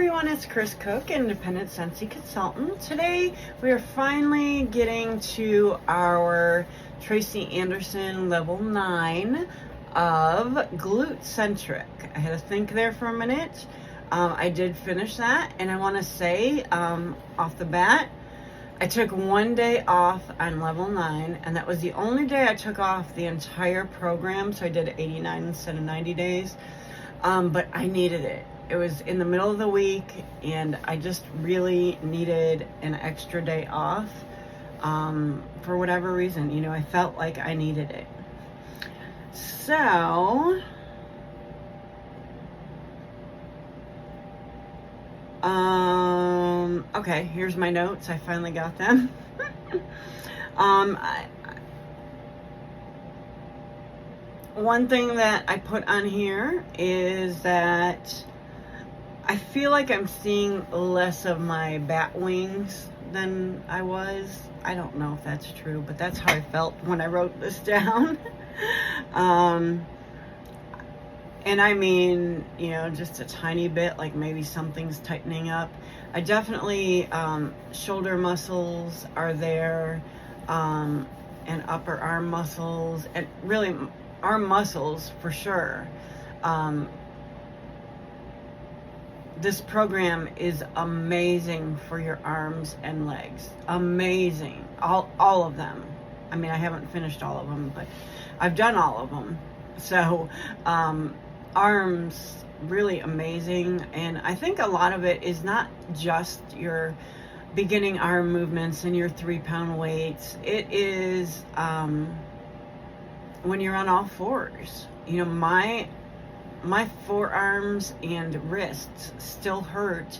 everyone, it's Chris Cook, Independent Sensei Consultant. Today we are finally getting to our Tracy Anderson level 9 of Glutecentric. I had to think there for a minute. I did finish that, and I want to say off the bat, I took one day off on level 9, and that was the only day I took off the entire program, so I did 89 instead of 90 days. But I needed it. It was in the middle of the week, and I just really needed an extra day off for whatever reason. You know, I felt like I needed it. So, okay, here's my notes. I finally got them. One thing that I put on here is that I feel like I'm seeing less of my bat wings than I was. I don't know if that's true, but that's how I felt when I wrote this down. And I mean, you know, just a tiny bit, like maybe something's tightening up. I definitely, shoulder muscles are there, and upper arm muscles, and really arm muscles for sure. This program is amazing for your arms and legs. Amazing. All of them. I mean, I haven't finished all of them, but I've done all of them. So, arms, really amazing. And I think a lot of it is not just your beginning arm movements and your 3-pound weights. It is when you're on all fours. You know, my forearms and wrists still hurt,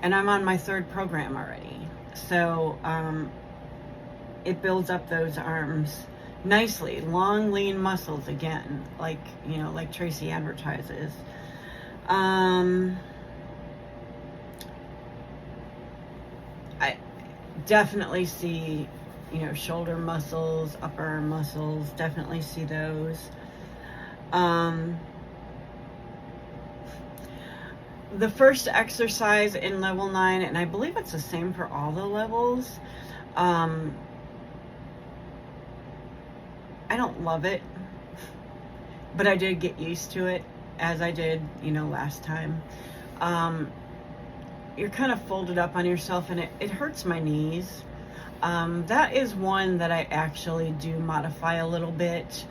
and I'm on my 3rd program already. So it builds up those arms nicely. Long, lean muscles again, like, you know, like Tracy advertises. I definitely see, you know, shoulder muscles, upper arm muscles, definitely see those. The first exercise in level 9, and I believe it's the same for all the levels, I don't love it, but I did get used to it, as I did, you know, last time. You're kind of folded up on yourself, and it hurts my knees. That is one that I actually do modify a little bit.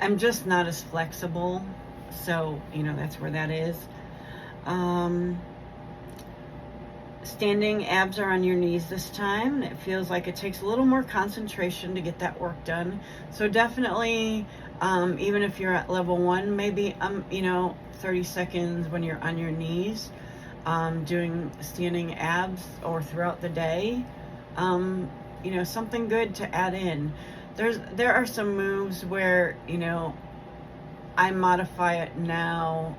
I'm just not as flexible, so, you know, that's where that is. Standing abs are on your knees this time, and it feels like it takes a little more concentration to get that work done. So definitely, even if you're at level 1, maybe, you know, 30 seconds when you're on your knees, doing standing abs, or throughout the day, you know, something good to add in. There are some moves where, you know, I modify it now,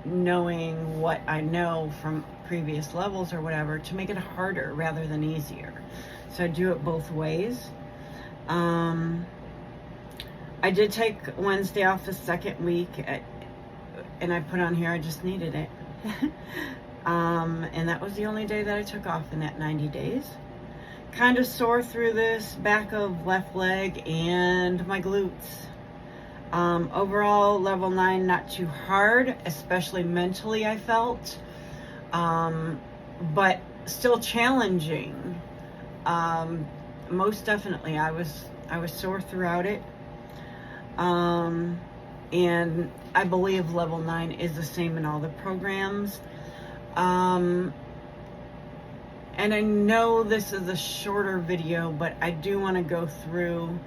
knowing what I know from previous levels or whatever, to make it harder rather than easier. So I do it both ways. I did take Wednesday off the 2nd week, and I put on here I just needed it. And that was the only day that I took off in that 90 days. Kind of sore through this back of left leg and my glutes. Overall, level 9, not too hard, especially mentally, I felt. But still challenging. Most definitely, I was sore throughout it. And I believe level 9 is the same in all the programs. And I know this is a shorter video, but I do want to go through,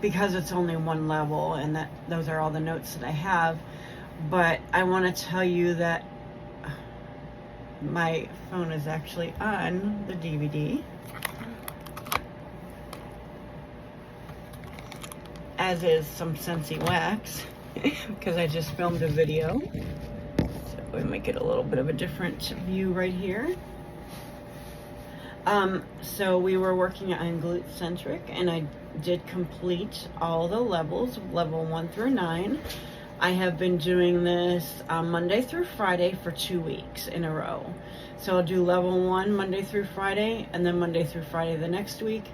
because it's only one level, and those are all the notes that I have. But I want to tell you that my phone is actually on the DVD, as is some Scentsy wax, because I just filmed a video. We make it a little bit of a different view right here. So we were working on Glutecentric, and I did complete all the levels, level 1 through 9. I have been doing this Monday through Friday for 2 weeks in a row. So I'll do level 1 Monday through Friday, and then Monday through Friday the next week.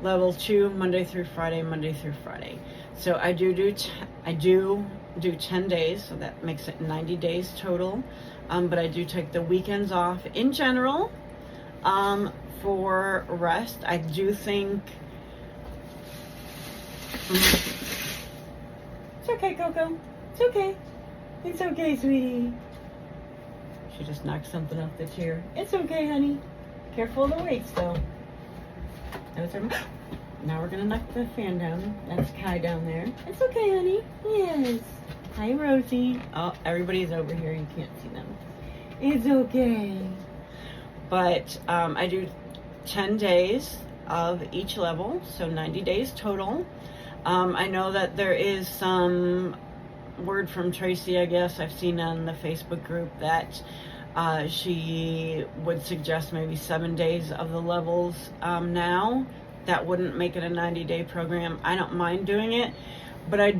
Level 2 Monday through Friday, Monday through Friday. So I do 10 days, so that makes it 90 days total. But I do take the weekends off in general for rest. I do think it's okay, Coco. It's okay. It's okay, sweetie. She just knocked something off the chair. It's okay, honey. Careful of the weights, though. Now we're gonna knock the fan down. That's Kai down there. It's okay, honey. Yes. Hi, Rosie. Oh, everybody's over here. You can't see them. It's okay. But I do 10 days of each level, so 90 days total. I know that there is some word from Tracy, I guess, I've seen on the Facebook group that she would suggest maybe 7 days of the levels now. That wouldn't make it a 90-day program. I don't mind doing it, but I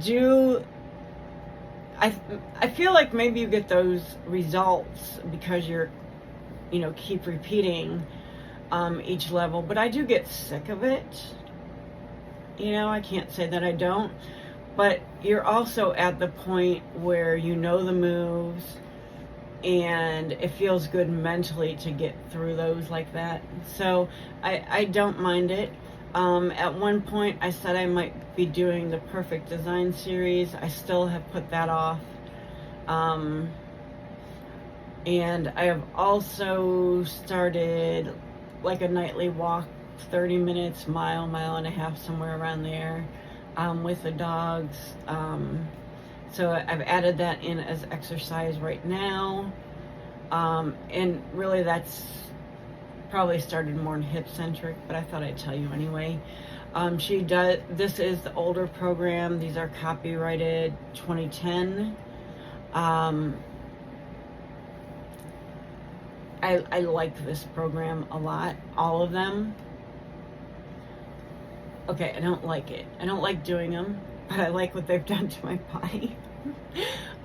feel like maybe you get those results because you're, keep repeating each level, but I do get sick of it. I can't say that I don't, but you're also at the point where you know the moves, and it feels good mentally to get through those like that. So I don't mind it. At one point I said I might be doing the Perfect Design series. I still have put that off. And I have also started like a nightly walk, 30 minutes, mile and a half, somewhere around there, with the dogs. So I've added that in as exercise right now. And really that's probably started more in hip-centric, but I thought I'd tell you anyway. This is the older program. These are copyrighted 2010. I like this program a lot, all of them. Okay, I don't like it. I don't like doing them, but I like what they've done to my body.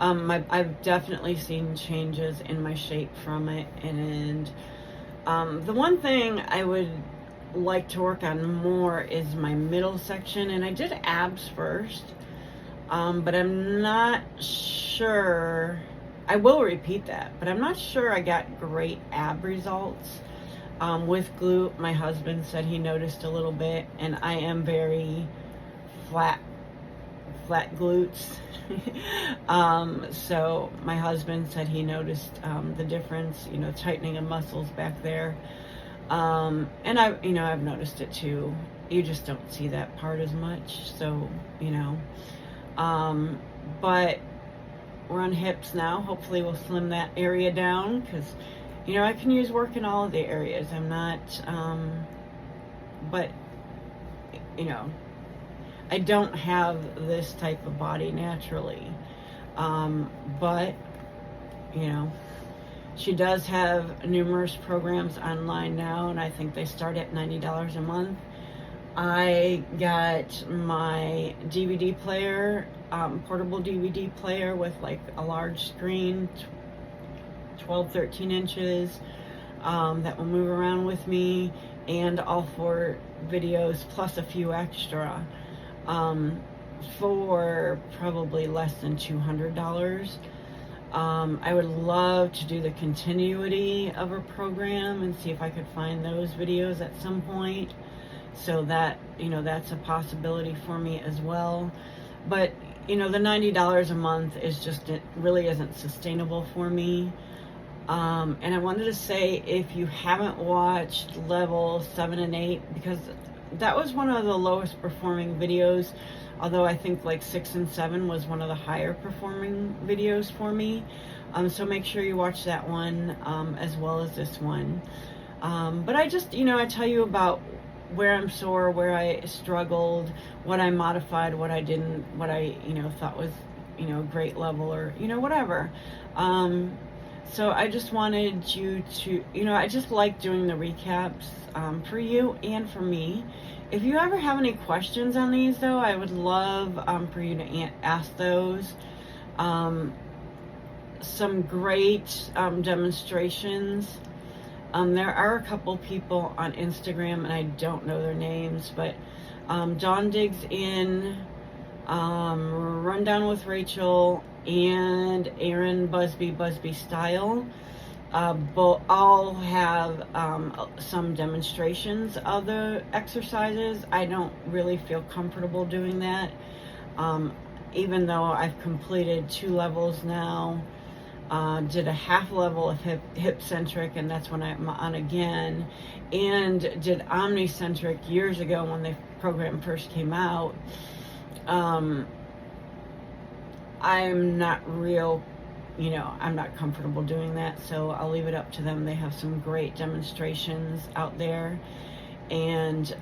I've definitely seen changes in my shape from it, and the one thing I would like to work on more is my middle section, and I did abs first, but I'm not sure. I will repeat that, but I'm not sure I got great ab results. With glute, my husband said he noticed a little bit, and I am very flat glutes. So my husband said he noticed the difference, tightening of muscles back there. And I've noticed it too. You just don't see that part as much. So, but we're on hips now. Hopefully we'll slim that area down, because I can use work in all of the areas. I'm not, but, I don't have this type of body naturally. But, she does have numerous programs online now, and I think they start at $90 a month. I got my DVD player, portable DVD player with like a large screen, 12-13 inches, that will move around with me, and all 4 videos plus a few extra, for probably less than $200. I would love to do the continuity of a program and see if I could find those videos at some point, so that that's a possibility for me as well. But the $90 a month is just, it really isn't sustainable for me. And I wanted to say, if you haven't watched level 7 and 8, because that was one of the lowest performing videos, although I think like 6 and 7 was one of the higher performing videos for me. So make sure you watch that one, as well as this one. But I just, I tell you about where I'm sore, where I struggled, what I modified, what I didn't, what I, thought was, a great level, or, whatever. So I just wanted you to, I just like doing the recaps for you and for me. If you ever have any questions on these, though, I would love for you to ask those. Some great demonstrations. There are a couple people on Instagram, and I don't know their names, but Dawn Digs In, Rundown with Rachel, and Aaron Busby Style, all have some demonstrations of the exercises. I don't really feel comfortable doing that, even though I've completed 2 levels now. Did a half level of hip-centric, and that's when I'm on again, and did omnicentric years ago when the program first came out. I'm not I'm not comfortable doing that, so I'll leave it up to them. They have some great demonstrations out there, and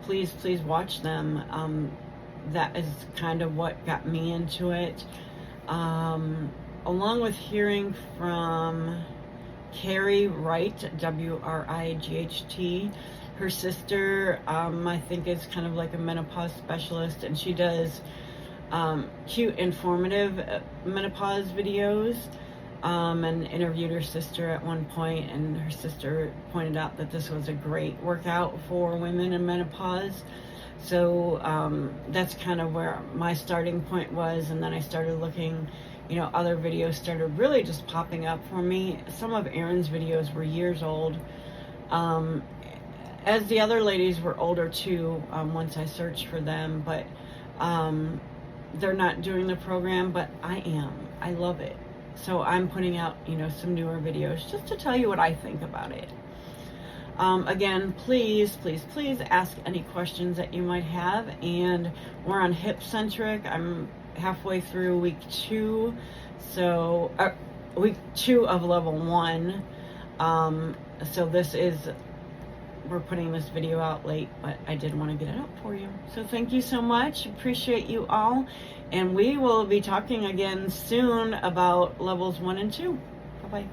please watch them. That is kind of what got me into it. Along with hearing from Carrie Wright, WRIGHT. Her sister, I think, is kind of like a menopause specialist, and she does cute, informative menopause videos, and interviewed her sister at one point, and her sister pointed out that this was a great workout for women in menopause. So that's kind of where my starting point was, and then I started looking, other videos started really just popping up for me. Some of Erin's videos were years old, as the other ladies were older too, once I searched for them, but they're not doing the program, but I am. I love it. So I'm putting out, some newer videos just to tell you what I think about it. Again, please ask any questions that you might have. And we're on hip-centric. I'm halfway through week 2. So, week 2 of level 1. So we're putting this video out late, but I did want to get it up for you. So thank you so much. Appreciate you all. And we will be talking again soon about levels 1 and 2. Bye-bye.